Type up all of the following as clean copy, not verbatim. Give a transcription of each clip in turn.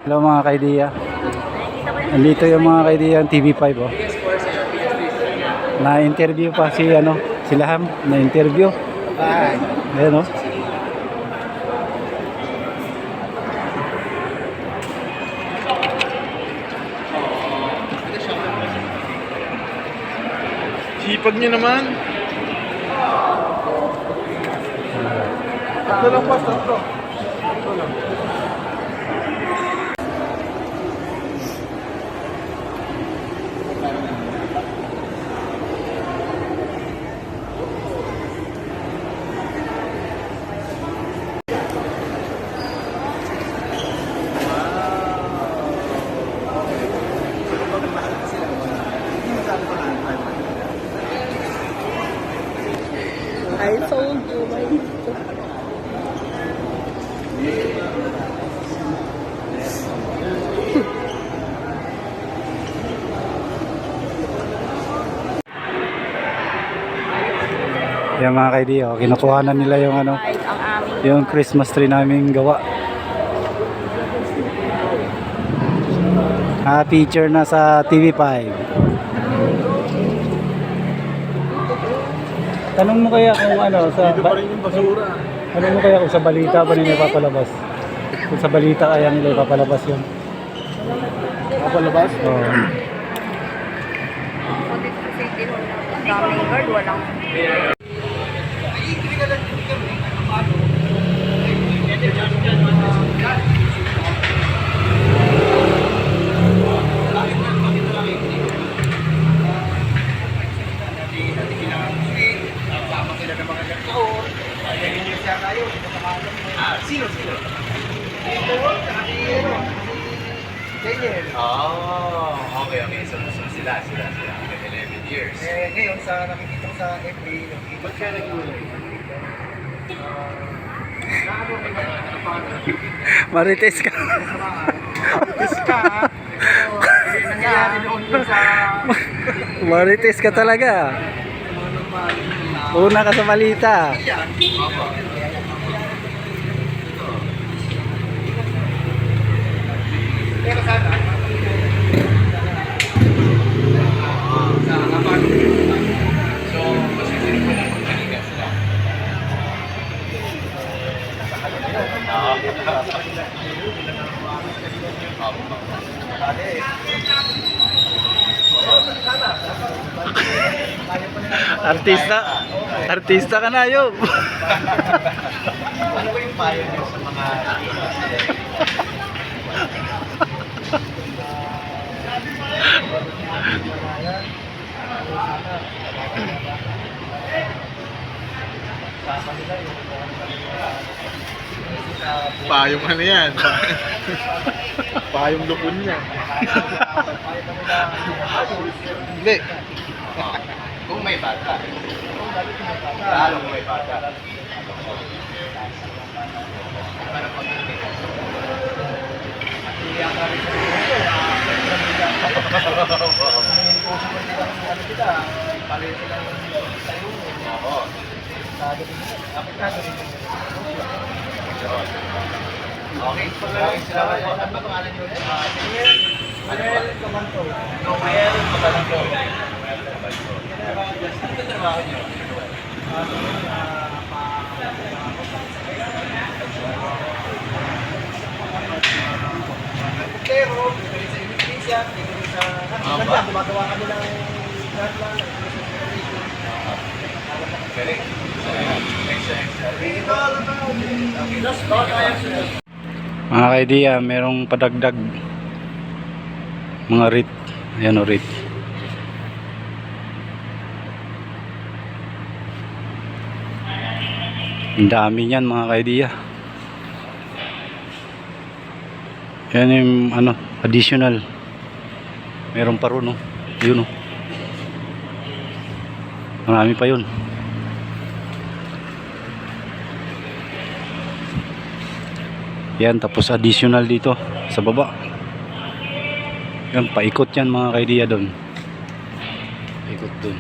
Hello mga kaidiya. Nandito yung mga kaidiya ng TV5 oh. Na-interview pa si sila Ham, na-interview. Ayan oh. Sipag niyo naman. Tatlo lang pa, tatlo. Tatlo lang. I told you, my Yan mga kaidiya, oh, kinukuha na nila yung yung Christmas tree naming gawa. Feature na sa TV5. Tanong mo kaya kung sa Dito pa rin yung basura. tanong mo kaya kung sa balita ba nila ipapalabas? Kung sa balita kaya nila ipapalabas yun. Kapalabas? Oh. dito sa City Hall ng daming guard, walang Okay. So sila. 11 years. Ngayon, sa nakikita ko sa FB, Ba't kaya nag-uwi? Marites ka. Kiss ka, ha? Pero, nangyayari doon sa... Marites ka talaga. Una ka sa balita. Pero sana, So, masisiri ko na kung kanina sila. Artista ka na, Yob. Ano ba yung payo niyo sa mga Payong ano yan? Payong lupon niya. Hindi. kung may bata? Lalo kung may bata. Oo. Okay, sila ba? Ano ba pangalan nyo? Noel Cabanto. Noel Cabanto. Ano ba trabaho nyo? pero, dito sa immigration, dito sa... Ganda, gumagawa kami ng... Galing. Mga kaidiya, merong padagdag mga rate. Ayan o, rate. Ang dami niyan mga kaidiya. Yan yung additional. Meron pa ron, no? Yun, no? Marami pa yun. Yan, tapos additional dito sa baba. Yan, paikot yan mga kaidiya doon. Paikot doon.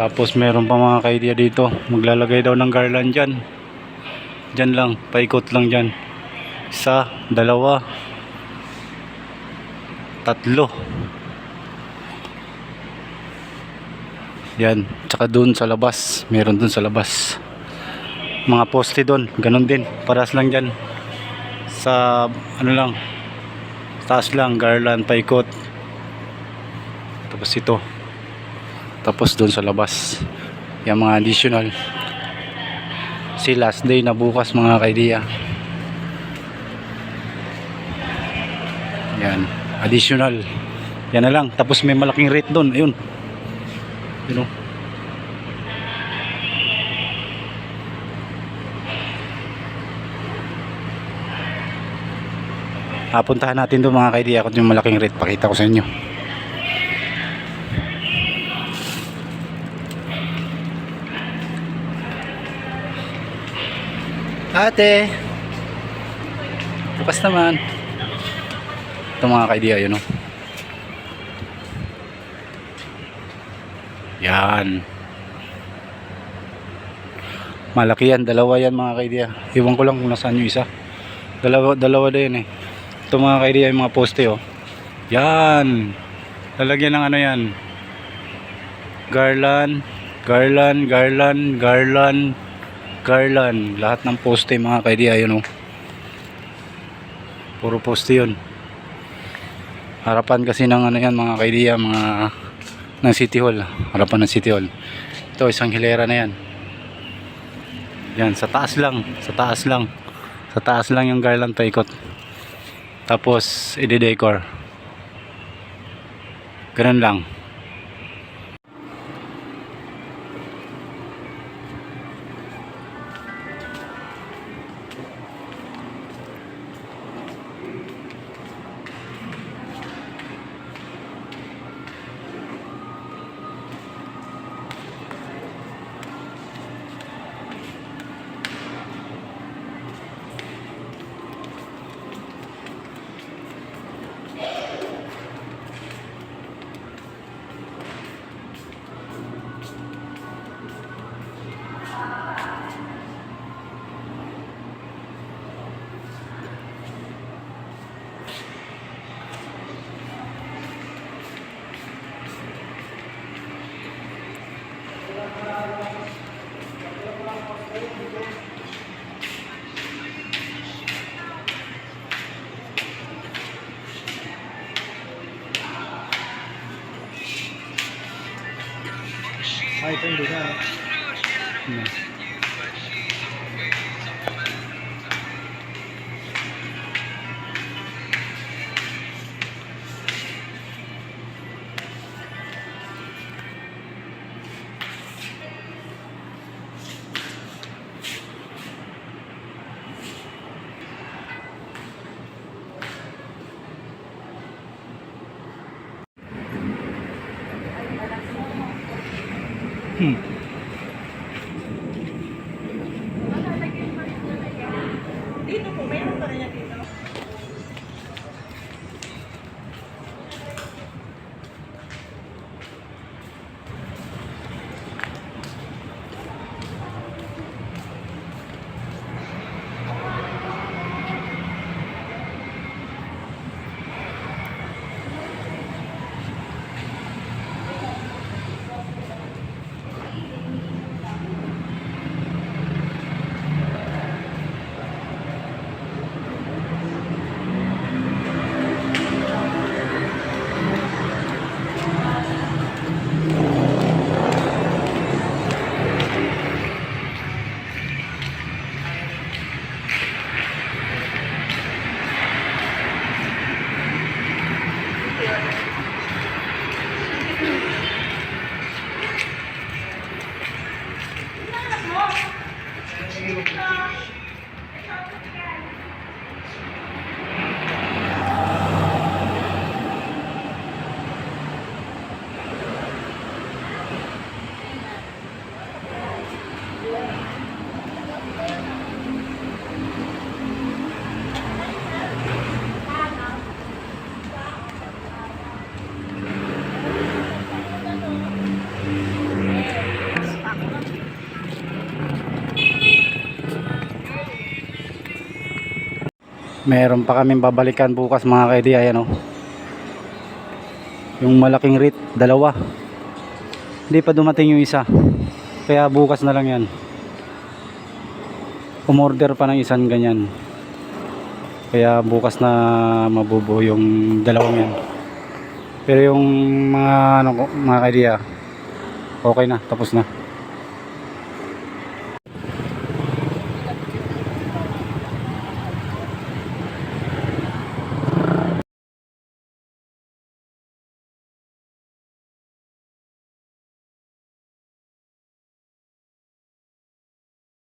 Tapos meron pa mga ka-idea dito, maglalagay daw ng garland dyan. Dyan lang, paikot lang dyan. Isa, dalawa, tatlo. Yan, tsaka dun sa labas, meron dun sa labas. Mga poste dun, ganun din, paras lang dyan. Sa ano lang, taas lang, garland, paikot. Tapos ito. Tapos dun sa labas, yung mga additional. Si last day na bukas mga ka-idea. Yan, additional. Yan na lang. Tapos may malaking rate doon. Ayun. You know. Puntahan natin doon mga ka-idea kung yung malaking rate. Pakita ko sa inyo. Ate, bukas naman. Ito mga ka-idea, yun o. Yan. Malaki yan, dalawa yan mga ka-idea. Iwan ko lang kung nasaan yung isa. Dalawa na yan eh. Ito mga ka-idea, yung mga poste o. Yan. Lalagyan ng ano yan. Garland, garland, garland, garland, garland. Lahat ng poste mga ka-idea, yun o. Puro poste yun. Harapan kasi ng ano yan mga ka-idea, mga ng City Hall. Harapan ng City Hall. Ito isang hilera na yan. Yan, sa taas lang. Sa taas lang. Sa taas lang yung garland paikot. Tapos i-decor. Ganun lang. Ay, ito hindi na. Meron pa kaming babalikan bukas mga ka-idea. Ayan, oh. Yung malaking REIT, dalawa. Hindi pa dumating yung isa. Kaya bukas na lang yan. Umorder pa ng isang ganyan. Kaya bukas na mabubuo yung dalawang yan. Pero yung mga ano, mga ka-idea, okay na, tapos na.